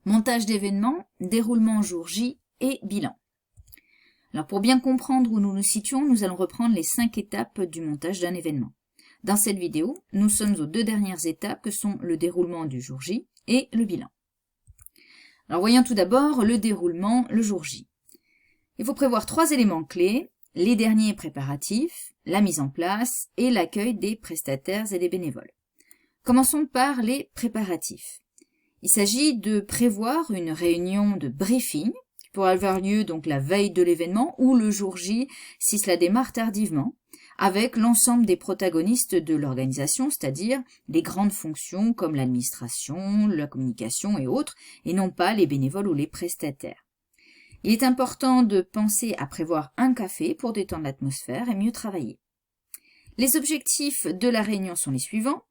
Montage d'événements, déroulement jour J et bilan. Alors pour bien comprendre où nous nous situons, nous allons reprendre les 5 étapes du montage d'un événement. Dans cette vidéo, nous sommes aux 2 dernières étapes que sont le déroulement du jour J et le bilan. Alors voyons tout d'abord le déroulement le jour J. Il faut prévoir 3 éléments clés, les derniers préparatifs, la mise en place et l'accueil des prestataires et des bénévoles. Commençons par les préparatifs. Il s'agit de prévoir une réunion de briefing qui pourra avoir lieu donc la veille de l'événement ou le jour J si cela démarre tardivement, avec l'ensemble des protagonistes de l'organisation, c'est-à-dire les grandes fonctions comme l'administration, la communication et autres, et non pas les bénévoles ou les prestataires. Il est important de penser à prévoir un café pour détendre l'atmosphère et mieux travailler. Les objectifs de la réunion sont les suivants.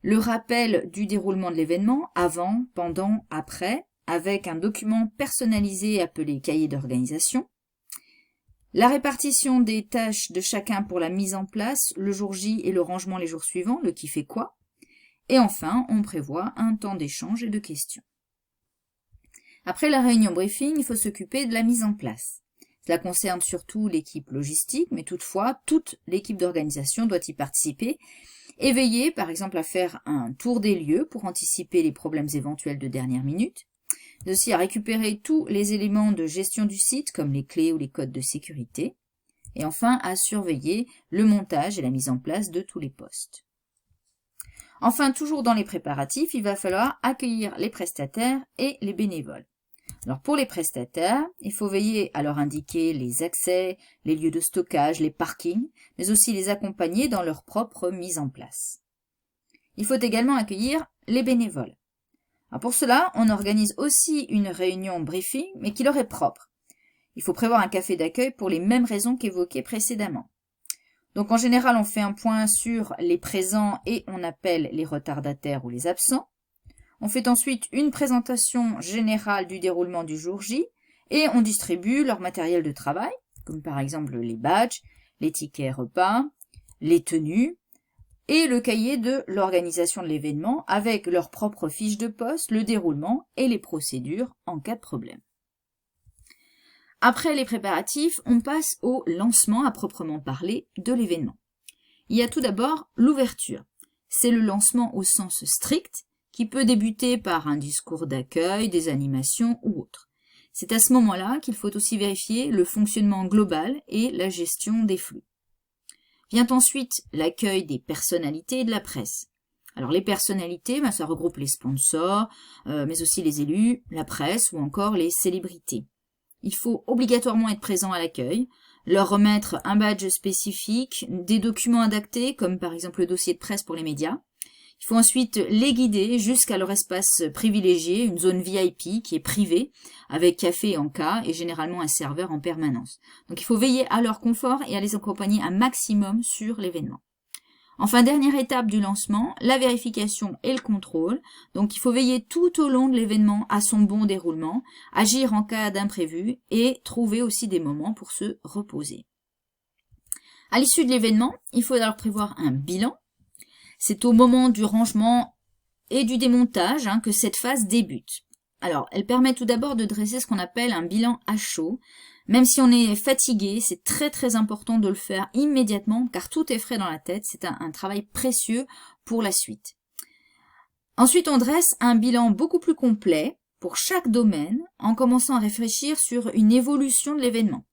Le rappel du déroulement de l'événement, avant, pendant, après, avec un document personnalisé appelé cahier d'organisation. La répartition des tâches de chacun pour la mise en place, le jour J et le rangement les jours suivants, le qui fait quoi. Et enfin, on prévoit un temps d'échange et de questions. Après la réunion briefing, il faut s'occuper de la mise en place. Cela concerne surtout l'équipe logistique, mais toutefois, toute l'équipe d'organisation doit y participer et veiller, par exemple, à faire un tour des lieux pour anticiper les problèmes éventuels de dernière minute, mais aussi à récupérer tous les éléments de gestion du site, comme les clés ou les codes de sécurité, et enfin à surveiller le montage et la mise en place de tous les postes. Enfin, toujours dans les préparatifs, il va falloir accueillir les prestataires et les bénévoles. Alors pour les prestataires, il faut veiller à leur indiquer les accès, les lieux de stockage, les parkings, mais aussi les accompagner dans leur propre mise en place. Il faut également accueillir les bénévoles. Alors pour cela, on organise aussi une réunion briefing, mais qui leur est propre. Il faut prévoir un café d'accueil pour les mêmes raisons qu'évoquées précédemment. Donc en général, on fait un point sur les présents et on appelle les retardataires ou les absents. On fait ensuite une présentation générale du déroulement du jour J et on distribue leur matériel de travail, comme par exemple les badges, les tickets repas, les tenues et le cahier de l'organisation de l'événement avec leurs propres fiches de poste, le déroulement et les procédures en cas de problème. Après les préparatifs, on passe au lancement à proprement parler de l'événement. Il y a tout d'abord l'ouverture. C'est le lancement au sens strict, qui peut débuter par un discours d'accueil, des animations ou autre. C'est à ce moment-là qu'il faut aussi vérifier le fonctionnement global et la gestion des flux. Vient ensuite l'accueil des personnalités et de la presse. Alors les personnalités, ça regroupe les sponsors, mais aussi les élus, la presse ou encore les célébrités. Il faut obligatoirement être présent à l'accueil, leur remettre un badge spécifique, des documents adaptés, comme par exemple le dossier de presse pour les médias. Il faut ensuite les guider jusqu'à leur espace privilégié, une zone VIP qui est privée, avec café en cas et généralement un serveur en permanence. Donc il faut veiller à leur confort et à les accompagner un maximum sur l'événement. Enfin, dernière étape du lancement, la vérification et le contrôle. Donc il faut veiller tout au long de l'événement à son bon déroulement, agir en cas d'imprévu et trouver aussi des moments pour se reposer. À l'issue de l'événement, il faut alors prévoir un bilan. C'est au moment du rangement et du démontage que cette phase débute. Alors, elle permet tout d'abord de dresser ce qu'on appelle un bilan à chaud. Même si on est fatigué, c'est très important de le faire immédiatement car tout est frais dans la tête. C'est un travail précieux pour la suite. Ensuite, on dresse un bilan beaucoup plus complet pour chaque domaine en commençant à réfléchir sur une évolution de l'événement.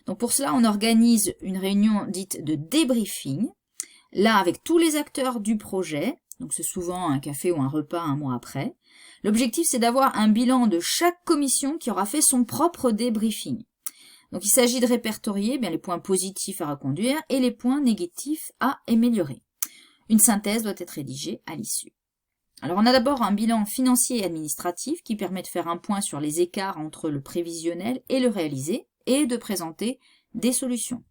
Donc pour cela, on organise une réunion dite de débriefing. Là, avec tous les acteurs du projet, donc c'est souvent un café ou un repas un mois après, l'objectif c'est d'avoir un bilan de chaque commission qui aura fait son propre débriefing. Donc il s'agit de répertorier les points positifs à reconduire et les points négatifs à améliorer. Une synthèse doit être rédigée à l'issue. Alors on a d'abord un bilan financier et administratif qui permet de faire un point sur les écarts entre le prévisionnel et le réalisé et de présenter des solutions.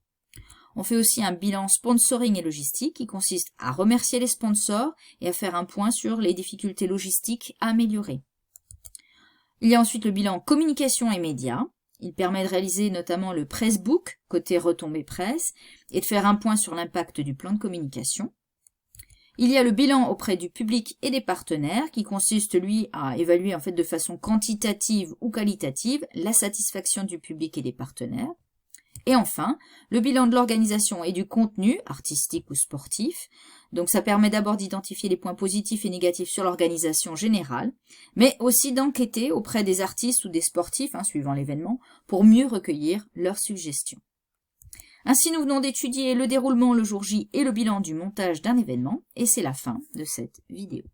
On fait aussi un bilan sponsoring et logistique qui consiste à remercier les sponsors et à faire un point sur les difficultés logistiques à améliorer. Il y a ensuite le bilan communication et médias. Il permet de réaliser notamment le pressbook, côté retombées presse, et de faire un point sur l'impact du plan de communication. Il y a le bilan auprès du public et des partenaires qui consiste, lui, à évaluer en fait de façon quantitative ou qualitative la satisfaction du public et des partenaires. Et enfin, le bilan de l'organisation et du contenu, artistique ou sportif. Donc ça permet d'abord d'identifier les points positifs et négatifs sur l'organisation générale, mais aussi d'enquêter auprès des artistes ou des sportifs, suivant l'événement, pour mieux recueillir leurs suggestions. Ainsi, nous venons d'étudier le déroulement le jour J et le bilan du montage d'un événement, et c'est la fin de cette vidéo.